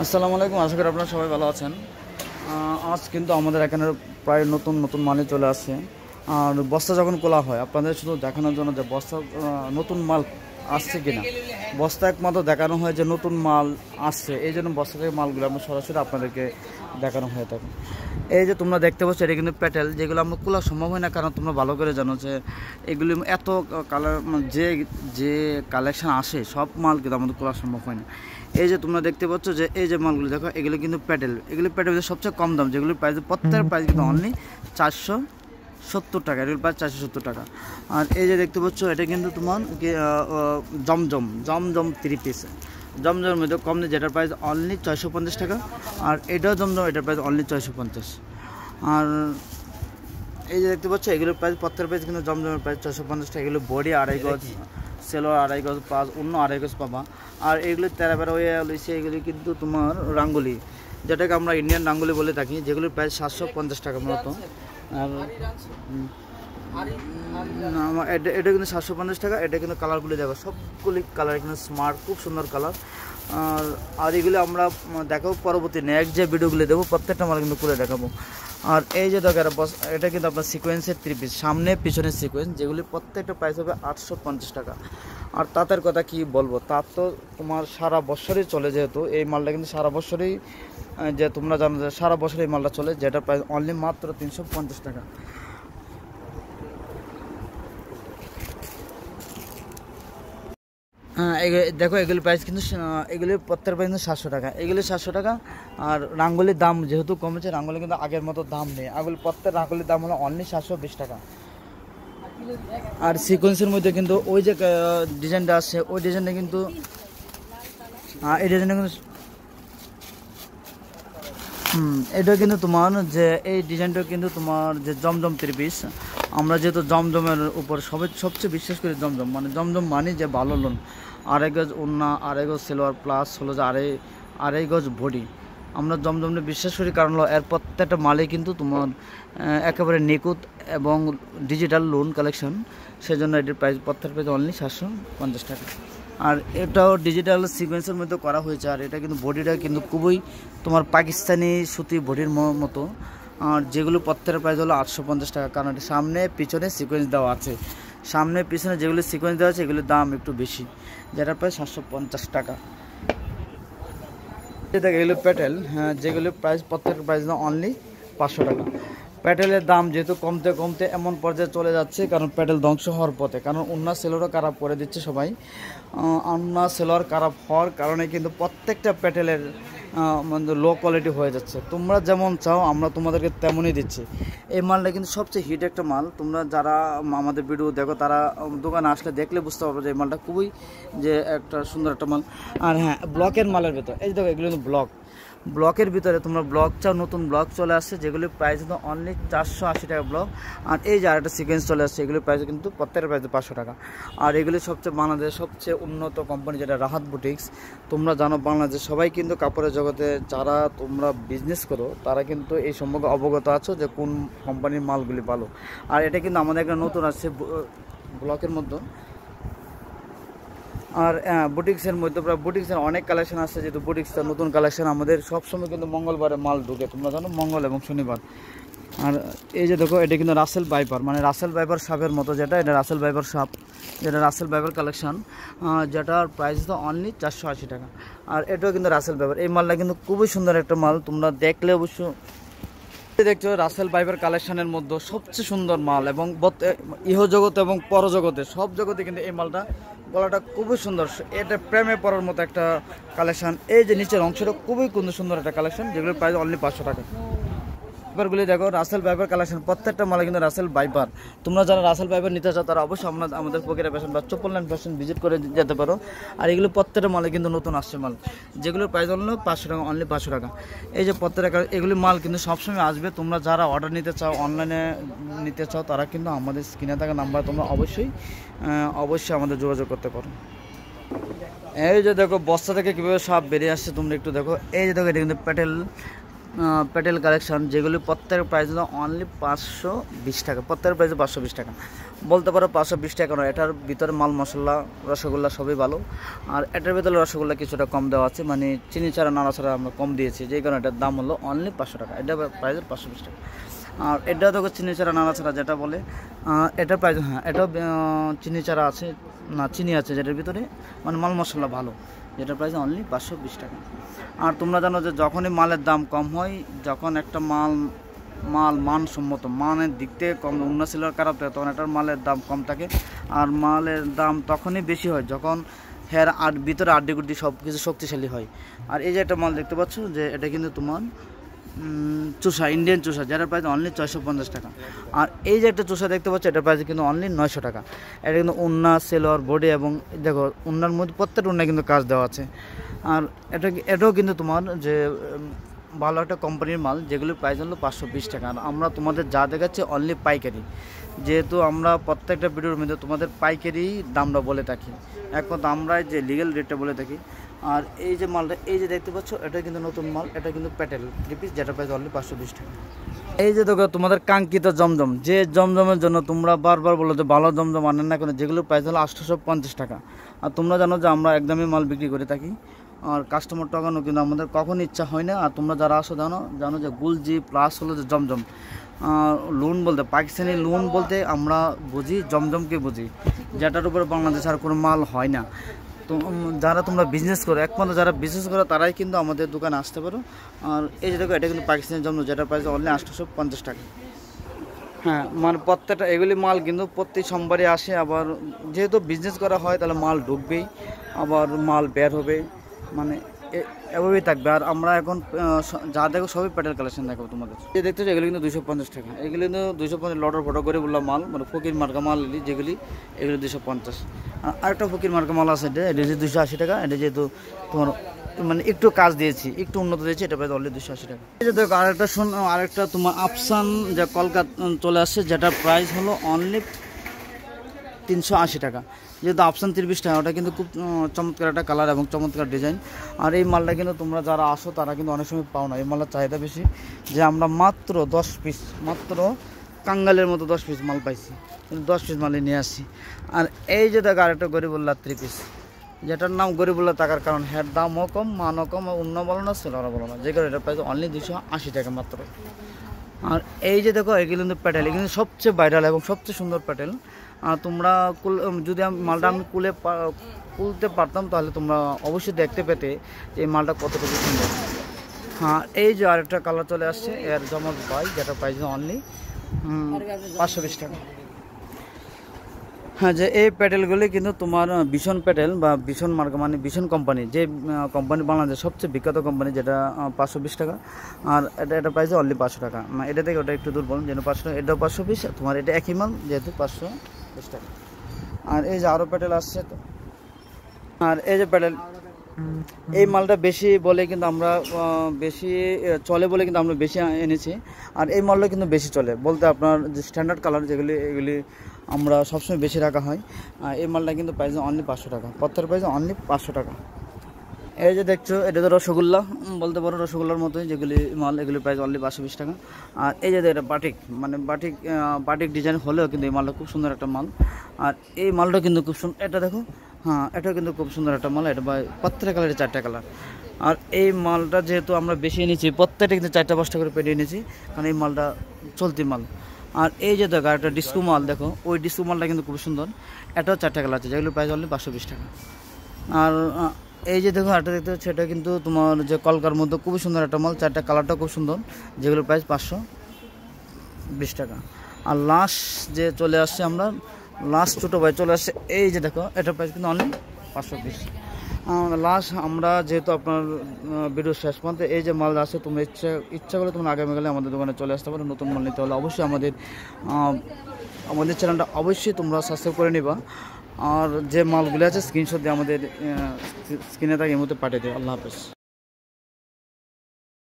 আসসালামু আলাইকুম, আশা করি আপনারা সবাই ভালো আছেন। আজ কিন্তু আমাদের এখানে প্রায় নতুন নতুন মালই চলে আসছে। আর বস্তা যখন খোলা হয় আপনাদের শুধু দেখানোর জন্য যে বস্তা নতুন মাল আসছে কিনা, বস্তা একমাত্র দেখানো হয় যে নতুন মাল আসছে, এই জন্য বস্তা থেকে মালগুলো আমরা সরাসরি আপনাদেরকে দেখানো হয়ে থাকে। এই যে তোমরা দেখতে পাচ্ছ এটা কিন্তু প্যাটেল, যেগুলো আমরা খোলা সম্ভব হয় না, কারণ তোমরা ভালো করে জানো যে এগুলি এত কালার যে যে কালেকশান আসে সব মাল কিন্তু আমাদের খোলা সম্ভব হয় না। এই যে তোমরা দেখতে পাচ্ছ যে এই যে মালগুলো দেখো, এগুলো কিন্তু প্যাটেল, এগুলি প্যাটেলের সবচেয়ে কম দাম, যেগুলির প্রাইস প্রত্যেকের প্রাইস কিন্তু অনলি 470 টাকা, এগুলোর প্রাইস 470 টাকা। আর এই যে দেখতে পাচ্ছ এটা কিন্তু তোমার জমজম জমজম 3 পিস, জমজমের মধ্যে কম নেই, যেটার প্রাইস অনলি 650 টাকা। আর এটাও জমজম, এটার প্রাইস অনলি 650। আর এই যে দেখতে পাচ্ছ এগুলোর প্রাইস প্রত্যেকের প্রাইস কিন্তু জমজমের প্রাইস 650 টাকা। এগুলো বডি 2.5 গজ, সেলোয়ার 2.5 গজ প্লাস অন্য 2.5 গজ পাবা। আর এগুলো তেরাবেরা হয়ে লইছে, এগুলি কিন্তু তোমার রাঙ্গুলি, যেটাকে আমরা ইন্ডিয়ান রাঙ্গুলি বলে থাকি, যেগুলির প্রাইস 750 টাকা মতো। আর এটা কিন্তু 750 টাকা। এটা কিন্তু কালারগুলি দেখো, সবগুলি কালার কিন্তু স্মার্ট, খুব সুন্দর কালার। আর এগুলো আমরা দেখাবো পরবর্তী নেক্সট যে ভিডিওগুলি দেবো, প্রত্যেকটা মাল কিন্তু খুলে দেখাবো। আর এই যে দেখো এটা কিন্তু আপনার সিকোয়েন্সের 3 পিস, সামনে পিছনের সিকোয়েন্স, যেগুলি প্রত্যেকটা প্রাইস হবে 850 টাকা। আর তাঁতের কথা কি বলবো, তাঁত তো তোমার সারা বছরই চলে, যেহেতু এই মালটা কিন্তু সারা বছরই, যে তোমরা জানো যে সারা বছর এই মালটা চলে, যেটার প্রাইস অনলি মাত্র 350 টাকা। হ্যাঁ, দেখো এগুলির প্রাইস কিন্তু এগুলির প্রত্যেকের প্রাইস কিন্তু 700 টাকা, এগুলি 700 টাকা। আর রাঙ্গুলির দাম যেহেতু কমেছে, রাঙ্গুলি কিন্তু আগের মতো দাম নেই, আগুলি প্রত্যেক রাঙ্গুলির দাম হলো অনলি 720 টাকা। আর সিকোয়েন্সের মধ্যে কিন্তু ওই যে ডিজাইনটা আছে, ওই ডিজাইনটা কিন্তু এই ডিজাইনটা কিন্তু এটা কিন্তু তোমার যে এই ডিজাইনটা কিন্তু তোমার যে জমজম 3 পিস, আমরা যেহেতু জমজমের উপর সবচেয়ে বিশ্বাস করি, জমজম মানে যে ভালো লোন, 2.5 গজ ওড়না, 2.5 গজ সেলোয়ার প্লাস হলো যে 2.5 গজ বডি, আমরা জমজমে বিশ্বাস করি, কারণ এর প্রত্যেকটা মালে কিন্তু তোমার একেবারে নিখুঁত এবং ডিজিটাল লোন কালেকশন, সেজন্য এটির প্রাইস প্রত্যেক প্রাইস অনলি 750 টাকা। আর এটাও ডিজিটাল সিকোয়েন্সের মধ্যে করা হয়েছে। আর এটা কিন্তু বডিটা কিন্তু খুবই তোমার পাকিস্তানি সুতি বডির মতো। আর যেগুলো প্রত্যেকের প্রাইস হলো 850 টাকা, কারণ এটা সামনে পিছনে সিকোয়েন্স দেওয়া আছে, সামনে পিছনে যেগুলো সিকোয়েন্স দেওয়া আছে এগুলোর দাম একটু বেশি, যেটা প্রায় 750 টাকা। এগুলো প্যাটেল, হ্যাঁ, যেগুলো প্রাইস প্রত্যেকের প্রাইস অনলি 500 টাকা। প্যাটেলের দাম যেহেতু কমতে কমতে এমন পর্যায়ে চলে যাচ্ছে, কারণ প্যাটেল ধ্বংস হওয়ার পথে, কারণ অন্য সেলোয়ারও খারাপ করে দিচ্ছে সবাই। অন্য সেলোয়ার খারাপ হওয়ার কারণে কিন্তু প্রত্যেকটা প্যাটেলের মানে লো কোয়ালিটি হয়ে যাচ্ছে। তোমরা যেমন চাও আমরা তোমাদেরকে তেমনই দিচ্ছি। এই মালটা কিন্তু সবচেয়ে হিট একটা মাল, তোমরা যারা আমাদের ভিডিও দেখো তারা দোকানে আসলে দেখলে বুঝতে পারবে যে এই মালটা খুবই যে একটা সুন্দর একটা মাল। আর হ্যাঁ, ব্লকের মালের ভেতর এই দেখো, এগুলো কিন্তু ব্লকের ভিতরে তোমরা ব্লক চাও, নতুন ব্লক চলে আসছে, যেগুলির প্রাইস কিন্তু অনলি 480 টাকা ব্লক। আর এই যে আরেকটা সিকোয়েন্স চলে আসছে, এগুলির প্রাইস কিন্তু প্রত্যেকের প্রাইস 500 টাকা। আর এগুলি সবচেয়ে বাংলাদেশের সবচেয়ে উন্নত কোম্পানি, যেটা রাহাত বুটিক্স। তোমরা জানো বাংলাদেশ সবাই কিন্তু কাপড়ের জগতে যারা তোমরা বিজনেস করো তারা কিন্তু এই সম্পর্কে অবগত আছো যে কোন কোম্পানির মালগুলি ভালো। আর এটা কিন্তু আমাদের একটা নতুন আসছে ব্লকের মধ্যে। আর বুটিক্সের মধ্যে প্রায় বুটিক্সের অনেক কালেকশন আসছে, যেহেতু বুটিক্সের নতুন কালেকশন আমাদের সবসময় কিন্তু মঙ্গলবারে মাল ঢুকে, তোমরা জানো, মঙ্গল এবং শনিবার। আর এই যে দেখো এটা কিন্তু রাসেল ভাইপার, মানে রাসেল ভাইপার সাপের মতো, যেটা এটা রাসেল ভাইপার সাপ, যেটা রাসেল ভাইপার কালেকশন, যেটার প্রাইস তো অনলি 480 টাকা। আর এটাও কিন্তু রাসেল ভাইপার, এই মালটা কিন্তু খুবই সুন্দর একটা মাল, তোমরা দেখলে অবশ্য দেখছো রাসেল ভাইপার কালেকশনের মধ্যে সবচেয়ে সুন্দর মাল, এবং ইহজগতে এবং পরজগতে সব জগতে কিন্তু এই মালটা গলাটা খুবই সুন্দর, এটা প্রেমে পড়ার মতো একটা কালেকশন। এই যে নিচের অংশটা খুবই সুন্দর একটা কালেকশন, যেগুলোর প্রাইস অনলি 500 টাকা। ভাইপারগুলি দেখো, রাসেল ভাইপার কালেকশন, প্রত্যেকটা মালে কিন্তু রাসেল ভাইপার। তোমরা যারা রাসেল ভাইপার নিতে চাও তারা অবশ্যই আমাদের ফকিরা ফ্যাশন বা চপ্পল ফ্যাশন ভিজিট করে যেতে পারো। আর এগুলো প্রত্যেকটা মালে কিন্তু নতুন আসছে মাল, যেগুলোর প্রাইস হলো 500 টাকা, অনলি 500 টাকা। এই যে প্রত্যেকটা এগুলি মাল কিন্তু সবসময় আসবে, তোমরা যারা অর্ডার নিতে চাও, অনলাইনে নিতে চাও, তারা কিন্তু আমাদের স্ক্রিনে থাকা নাম্বার তোমরা অবশ্যই আমাদের যোগাযোগ করতে পারো। এই যে দেখো বস্তা থেকে কীভাবে সাপ বেরিয়ে আসছে, তোমরা একটু দেখো। এই যে দেখো এটা কিন্তু প্যাটেল প্যাটেল কালেকশন, যেগুলি প্রত্যেকের প্রাইস হলো অনলি 520 টাকা। প্রত্যেকের প্রাইস 520 টাকা, বলতে পারো 520 টাকা নয়। এটার ভিতরে মাল মশলা রসগোল্লা সবই ভালো, আর এটার ভিতরে রসগোল্লা কিছুটা কম দেওয়া আছে, মানে চিনি ছাড়া নাড়া ছাড়া আমরা কম দিয়েছি, যেই কারণে এটার দাম হলো অনলি 500 টাকা। এটা প্রাইস 520 টাকা। আর এটা দেখো চিনি ছাড়া নাড়া ছাড়া যেটা বলে, এটার প্রাইস, হ্যাঁ এটাও চিনি ছাড়া আছে, না চিনি আছে যেটার ভিতরে, মানে মাল মশলা ভালো, যেটার প্রাইস অনলি 520 টাকা। আর তোমরা জানো যে যখনই মালের দাম কম হয়, যখন একটা মাল মানসম্মত, মানের দিক থেকে কম, অন্য সেলার খারাপ থাকে, তখন এটার মালের দাম কম থাকে। আর মালের দাম তখনই বেশি হয় যখন হের আর ভিতরে আড্ডি সব কিছু শক্তিশালী হয়। আর এই যে একটা মাল দেখতে পাচ্ছ, যে এটা কিন্তু তোমার চুষা, ইন্ডিয়ান চুষা, যেটার প্রাইস অনলি 650 টাকা। আর এই যে একটা চুষা দেখতে পাচ্ছ, এটার প্রাইস কিন্তু অনলি 900 টাকা। এটা কিন্তু উন্না সেলোয়ার বডি, এবং দেখো উন্নার মধ্যে প্রত্যেকটা উন্না কিন্তু কাজ দেওয়া আছে। আর এটাও কিন্তু তোমার যে ভালো একটা কোম্পানির মাল, যেগুলির প্রাইস হলো 520 টাকা। আর আমরা তোমাদের যা দেখাচ্ছি অনলি পাইকারি, যেহেতু আমরা প্রত্যেকটা ভিডিওর মধ্যে তোমাদের পাইকারি দামটা বলে থাকি, এক কথা আমরা যে লিগ্যাল রেটটা বলে থাকি। আর এই যে মালটা, এই যে দেখতে পাচ্ছ, এটা কিন্তু নতুন মাল, এটা কিন্তু প্যাটেল 3 পিস, যেটা প্রাইস অনলি 520 টাকা। এই যে দেখো তোমাদের কাঙ্ক্ষিত জমজম, যে জমজমের জন্য তোমরা বারবার বলো যে ভালো জমজম আনেন না কেন, যেগুলোর প্রাইস হলো 850 টাকা। আর তোমরা জানো যে আমরা একদমই মাল বিক্রি করে থাকি, আর কাস্টমার ঠকানো কিন্তু আমাদের কখনো ইচ্ছা হয় না। আর তোমরা যারা আসো জানো যে গুলজি প্লাস হলো যে জমজম, লোন বলতে পাকিস্তানি লোন বলতে আমরা বুঝি জমজমকে বুঝি, যেটার উপরে বাংলাদেশ আর কোনো মাল হয় না। তো যারা তোমরা বিজনেস করো, একমাত্র যারা বিজনেস করো তারাই কিন্তু আমাদের দোকানে আসতে পারো। আর এই যে দেখো, এটা কিন্তু পাকিস্তানি জমজম, যেটা প্রাইস অনলি 850 টাকা। হ্যাঁ, মানে প্রত্যেকটা এগুলি মাল কিন্তু প্রতি সোমবারে আসে, আবার যেহেতু বিজনেস করা হয় তাহলে মাল ঢুকবেই, আবার মাল বের হবে, মানে এভাবেই থাকবে। আর আমরা এখন যা দেখো সবই প্যাটেল কালেকশন দেখাবো তোমাদের। যে দেখতে চাই এগুলো কিন্তু 250 টাকা, এগুলো কিন্তু 250 লটার ফটো করে বললাম মাল, মানে ফকির মার্কা মাল যেগুলি, এগুলো 250। আরেকটা ফকির মার্কা মাল আছে, এটা যে 280 টাকা। এটা যেহেতু তোমার মানে একটু কাজ দিয়েছি, একটু উন্নত দিয়েছি, এটা প্রায় অনলি 280 টাকা। এই যে দেখো আরেকটা তোমার আফসান যে কলকাতা চলে আসছে, যেটার প্রাইস হলো অনলি 380 টাকা। যেহেতু আফসান 30 টাকা, ওটা কিন্তু খুব চমৎকার একটা কালার এবং চমৎকার ডিজাইন। আর এই মালটা কিন্তু তোমরা যারা আসো তারা কিন্তু অনেক সময় পাও না, এই মালটার চাহিদা বেশি, যে আমরা মাত্র 10 পিস, মাত্র কাঙ্গালের মতো 10 পিস মাল পাইছি, কিন্তু 10 পিস মালই নিয়ে আসছি। আর এই যে দেখো আরেকটা গরিবুল্লাহ 3 পিস, যেটার নাম গরিবুল্লাহ থাকার কারণ হের দামও কম, মানও কম, অন্য বলো না সেলারও বলো না, যে কারণে এটা প্রাইস অনলি 280 টাকা মাত্র। আর এই যে দেখো, এগুলো কিন্তু প্যাটেল, এগুলো কিন্তু সবচেয়ে ভাইরাল এবং সবচেয়ে সুন্দর প্যাটেল। আর তোমরা যদি মালটা আমি খুলতে পারতাম, তাহলে তোমরা অবশ্যই দেখতে পেতে যে এই মালটা কতটুকু সুন্দর। হ্যাঁ, এই যে আরেকটা কালার চলে আসছে, এর জমক বাই, যেটা প্রাইস অনলি 520 টাকা। হ্যাঁ, যে এই প্যাটেলগুলি কিন্তু তোমার ভীষণ প্যাটেল বা ভীষণ মার্কা, মানে ভীষণ কোম্পানি, যে কোম্পানি বাংলাদেশের সবচেয়ে বিখ্যাত কোম্পানি, যেটা 520 টাকা। আর এটা প্রাইস অনলি 500 টাকা। এটা থেকে ওটা একটু দুর্বল, যেন 500 টাকা, এটাও 520, তোমার এটা একই মাল যেহেতু 520 টাকা। আর এই যে আরও প্যাটেল আসছে তো, আর এই যে প্যাটেল, এই মালটা বেশি বলে কিন্তু আমরা বেশি চলে বলে কিন্তু আমরা বেশি এনেছি। আর এই মালটা কিন্তু বেশি চলে বলতে আপনার যে স্ট্যান্ডার্ড কালার যেগুলি, এগুলি আমরা সবসময় বেশি রাখা হয়। এই মালটা কিন্তু প্রাইস অনলি 500 টাকা, প্রত্যেকের প্রাইস অনলি 500 টাকা। এই যে দেখছো, এটা তো রসগোল্লা বলতে পারো, রসগোল্লার মতোই যেগুলি মাল, এগুলি প্রাইস অনলি 520 টাকা। আর এই যে এটা বাটিক, মানে বাটিক ডিজাইন হলেও কিন্তু এই মালটা খুব সুন্দর একটা মাল। আর এই মালটা কিন্তু খুব সুন্দর, এটা দেখো, হ্যাঁ এটাও কিন্তু খুব সুন্দর একটা মাল, এটা প্রত্যেকটা কালারের 4টা কালার। আর এই মালটা যেহেতু আমরা বেশি এনেছি, প্রত্যেকটা কিন্তু 4টা 5টা করে পেটে এনেছি, কারণ এই মালটা চলতি মাল। আর এই যে দেখো একটা ডিস্কো মাল, দেখো ওই ডিস্কো মালটা কিন্তু খুব সুন্দর, এটাও 4টা কালার আছে, যেগুলো প্রাইস অনলি 520 টাকা। আর এই যে দেখো একটা দেখতে হচ্ছে, এটা কিন্তু তোমার যে কলকার মধ্যে খুবই সুন্দর একটা মাল, 4টা কালারটা খুব সুন্দর, যেগুলো প্রাইস 520 টাকা। আর লাস্ট যে চলে আসছে, আমরা লাস্ট ছোটো ভাই চলে আসছে, এই যে দেখো এটার প্রাইস কিন্তু অনলি 520। লাস্ট আমরা যেহেতু আপনার ভিডিও শেষ পর্যন্ত এই যে মাল আছে, তোমরা ইচ্ছা করে তোমরা আগামীকালে আমাদের দোকানে চলে আসতে পারো। নতুন মাল নিতে হলে অবশ্যই আমাদের চ্যানেলটা অবশ্যই তোমরা সাবস্ক্রাইব করে নিবা। আর যে মালগুলো আছে স্ক্রিনশট দিয়ে আমাদের স্ক্রিনে থাকে, এই মধ্যে পাঠিয়ে দেবে। আল্লাহ হাফেজ।